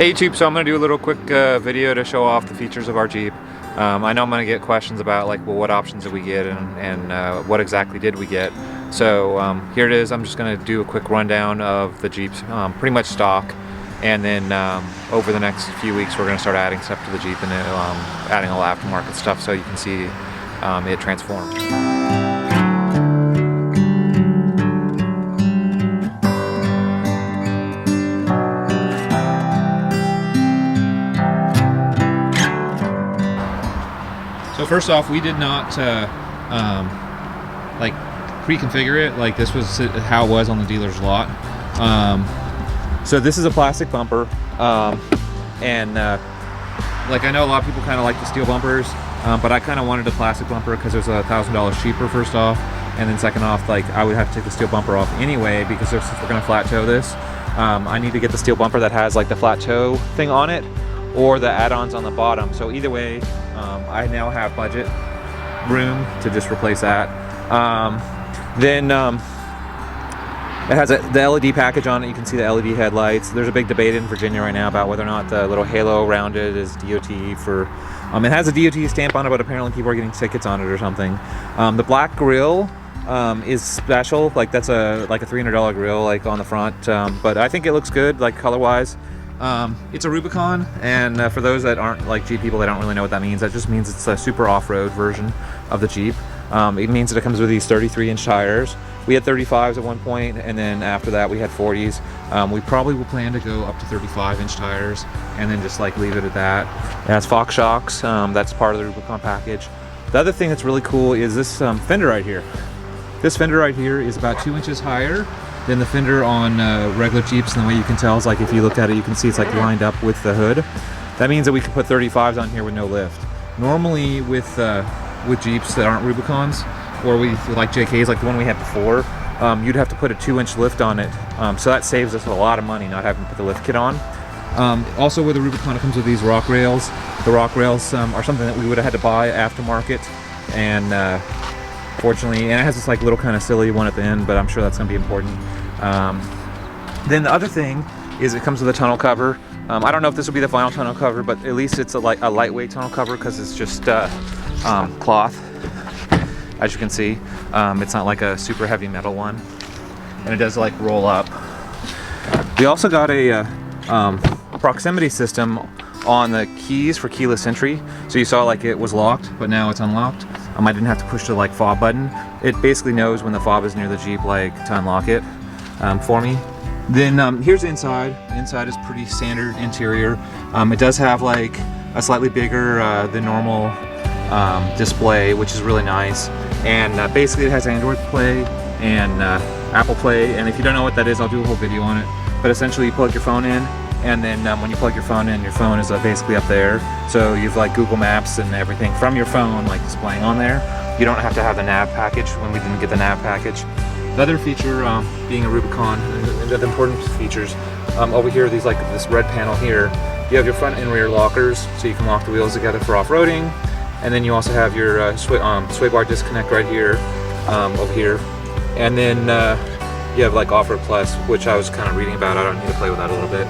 Hey YouTube, so I'm going to do a little quick video to show off the features of our Jeep. I know I'm going to get questions about like, well, what options did we get and what exactly did we get. So here it is. I'm just going to do a quick rundown of the Jeep's pretty much stock, and then over the next few weeks we're going to start adding stuff to the Jeep and adding all aftermarket stuff so you can see it transform. So first off, we did not like pre-configure it. Like this was how it was on the dealer's lot. So this is a plastic bumper, and like I know a lot of people kind of like the steel bumpers, but I kind of wanted a plastic bumper because it was $1,000 cheaper first off, and then second off, like I would have to take the steel bumper off anyway because since we're going to flat toe this, I need to get the steel bumper that has like the flat toe thing on it, or the add-ons on the bottom. So either way, I now have budget room to just replace that. Then it has the LED package on it. You can see the LED headlights. There's a big debate in Virginia right now about whether or not the little halo around it is DOT for, it has a DOT stamp on it, but apparently people are getting tickets on it or something. The black grille is special. Like that's like a $300 grille like on the front, but I think it looks good like color-wise. It's a Rubicon, and for those that aren't like Jeep people, they don't really know what that means. That just means it's a super off-road version of the Jeep. It means that it comes with these 33-inch tires. We had 35s at one point, and then after that we had 40s. We probably will plan to go up to 35-inch tires and then just like leave it at that. It has Fox shocks. That's part of the Rubicon package. The other thing that's really cool is this fender right here. This fender right here is about 2 inches higher than the fender on regular Jeeps, and the way you can tell is like if you look at it, you can see it's like lined up with the hood. That means that we can put 35s on here with no lift. Normally with Jeeps that aren't Rubicons, or like JKs like the one we had before, you'd have to put a 2-inch lift on it. So that saves us a lot of money not having to put the lift kit on. Also with the Rubicon, it comes with these rock rails. The rock rails are something that we would have had to buy aftermarket, and fortunately, and it has this like little kind of silly one at the end, but I'm sure that's going to be important. Then the other thing is it comes with a tonneau cover. I don't know if this will be the final tonneau cover, but at least it's a lightweight tonneau cover because it's just cloth, as you can see. It's not like a super heavy metal one, and it does like roll up. We also got a proximity system on the keys for keyless entry. So you saw like it was locked, but now it's unlocked. I didn't have to push the like fob button. It basically knows when the fob is near the Jeep, like to unlock it for me. Then here's the inside. The inside is pretty standard interior. It does have like a slightly bigger than normal display, which is really nice. And basically it has Android Play and Apple Play. And if you don't know what that is, I'll do a whole video on it. But essentially you plug your phone in, and then when you plug your phone in, your phone is basically up there. So you've like Google Maps and everything from your phone like displaying on there. You don't have to have the nav package when we didn't get the nav package. The other feature, being a Rubicon, the important features, over here, these like this red panel here, you have your front and rear lockers, so you can lock the wheels together for off-roading. And then you also have your sway bar disconnect right here, over here. And then you have like Off-Road Plus, which I was kind of reading about. I don't need to play with that a little bit.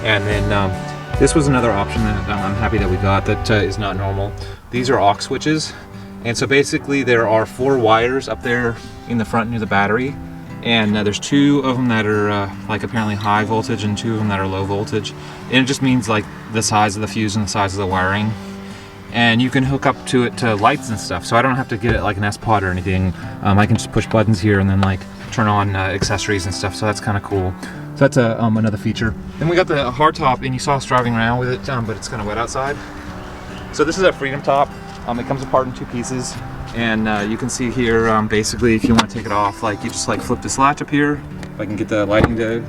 And then this was another option that I'm happy that we got that is not normal. These are aux switches, and so basically there are 4 wires up there in the front near the battery, and there's 2 of them that are like apparently high voltage and 2 of them that are low voltage, and it just means like the size of the fuse and the size of the wiring, and you can hook up to it to lights and stuff, so I don't have to get it like an S-Pod or anything. I can just push buttons here and then like turn on accessories and stuff, so that's kind of cool. So that's another feature. Then we got the hardtop, and you saw us driving around with it, but it's kind of wet outside. So this is a Freedom Top. It comes apart in 2 pieces, and you can see here, basically, if you want to take it off, like you just like flip this latch up here. If I can get the lighting to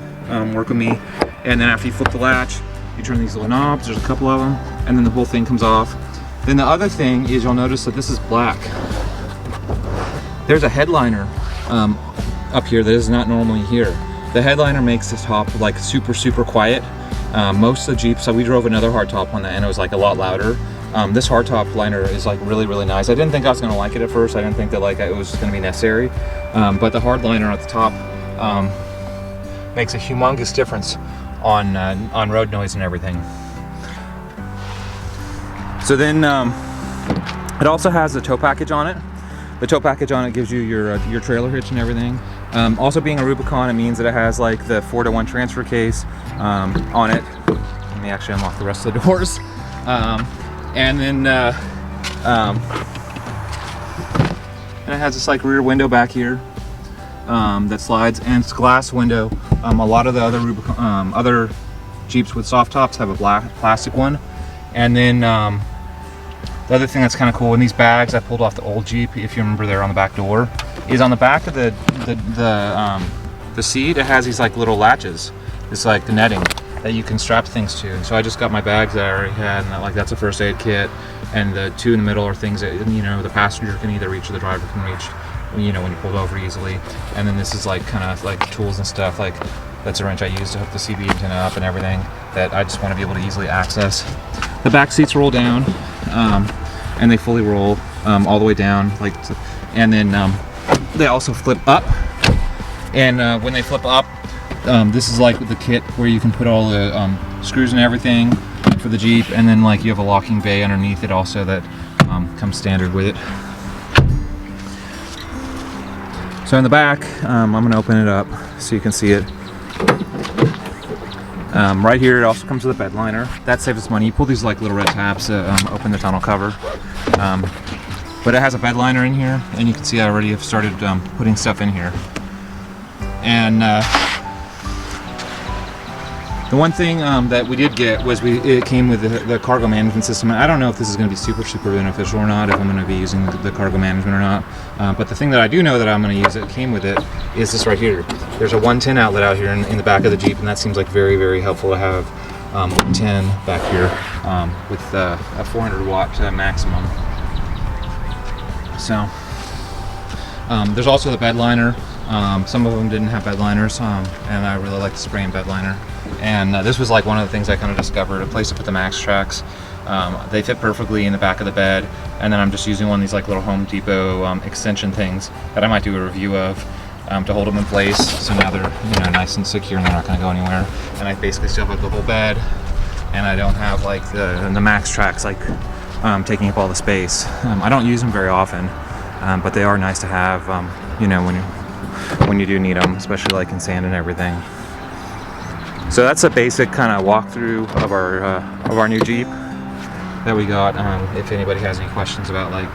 work with me, and then after you flip the latch, you turn these little knobs. There's a couple of them, and then the whole thing comes off. Then the other thing is you'll notice that this is black. There's a headliner up here that is not normally here. The headliner makes this top like super quiet. Most of the Jeeps, so we drove another hardtop on that, and it was like a lot louder. This hardtop liner is like really nice. I didn't think I was gonna like it at first. I didn't think that like it was gonna be necessary, but the hard liner at the top makes a humongous difference on road noise and everything. So then it also has the tow package on it. The tow package on it gives you your trailer hitch and everything. Also being a Rubicon, it means that it has like the 4-to-1 transfer case on it. Let me actually unlock the rest of the doors. And then and it has this like rear window back here that slides, and it's a glass window. A lot of the other Rubicon, other Jeeps with soft tops have a black plastic one. And then the other thing that's kind of cool, in these bags I pulled off the old Jeep, if you remember there on the back door, is on the back of the seat, it has these like little latches. It's like the netting that you can strap things to. And so I just got my bags that I already had, and that's a first aid kit, and the two in the middle are things that, you know, the passenger can either reach or the driver can reach, you know, when you pulled over easily. And then this is like kind of like tools and stuff, like that's a wrench I use to hook the CB antenna up and everything that I just want to be able to easily access. The back seats roll down, and they fully roll all the way down, and then they also flip up. And when they flip up, this is like the kit where you can put all the screws and everything for the Jeep, and then like you have a locking bay underneath it also that comes standard with it. So in the back, I'm going to open it up so you can see it. Right here, it also comes with a bed liner. That saves us money. You pull these like little red tabs to open the tonneau cover. But it has a bed liner in here, and you can see I already have started putting stuff in here. And the one thing that we did get was it came with the cargo management system. I don't know if this is going to be super beneficial or not, if I'm going to be using the cargo management or not. But the thing that I do know that I'm going to use that came with it is this right here. There's a 110 outlet out here in the back of the Jeep, and that seems like very helpful to have 110 back here with a 400 watt maximum. So there's also the bed liner. Some of them didn't have bed liners, and I really like the spray and bed liner. And this was like one of the things I kind of discovered, a place to put the Max Tracks. They fit perfectly in the back of the bed, and then I'm just using one of these like little Home Depot extension things that I might do a review of to hold them in place. So now they're, you know, nice and secure, and they're not going to go anywhere. And I basically still have the whole bed, and I don't have like the Max Tracks like taking up all the space. I don't use them very often, but they are nice to have, you know, when you do need them, especially like in sand and everything. So that's a basic kind of walkthrough of our new Jeep that we got. If anybody has any questions about like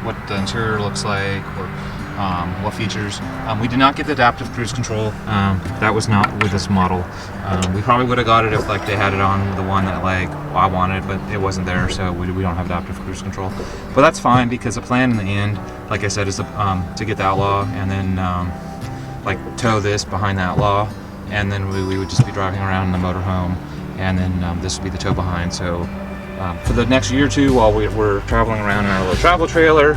what the interior looks like, or what features, we did not get the adaptive cruise control. That was not with this model. We probably would have got it if like they had it on the one that like I wanted, but it wasn't there, so we don't have adaptive cruise control. But that's fine, because the plan in the end, like I said, is to get the Outlaw and then like tow this behind the Outlaw, and then we would just be driving around in the motorhome, and then this would be the tow behind. So for the next year or two, while we're traveling around in our little travel trailer,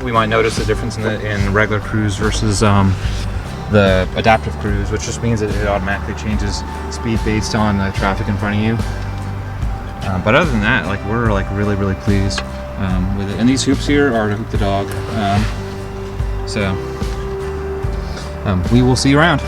we might notice a difference in regular cruise versus the adaptive cruise, which just means that it automatically changes speed based on the traffic in front of you. But other than that, like, we're like really pleased with it. And these hoops here are to hoop the dog. So we will see you around.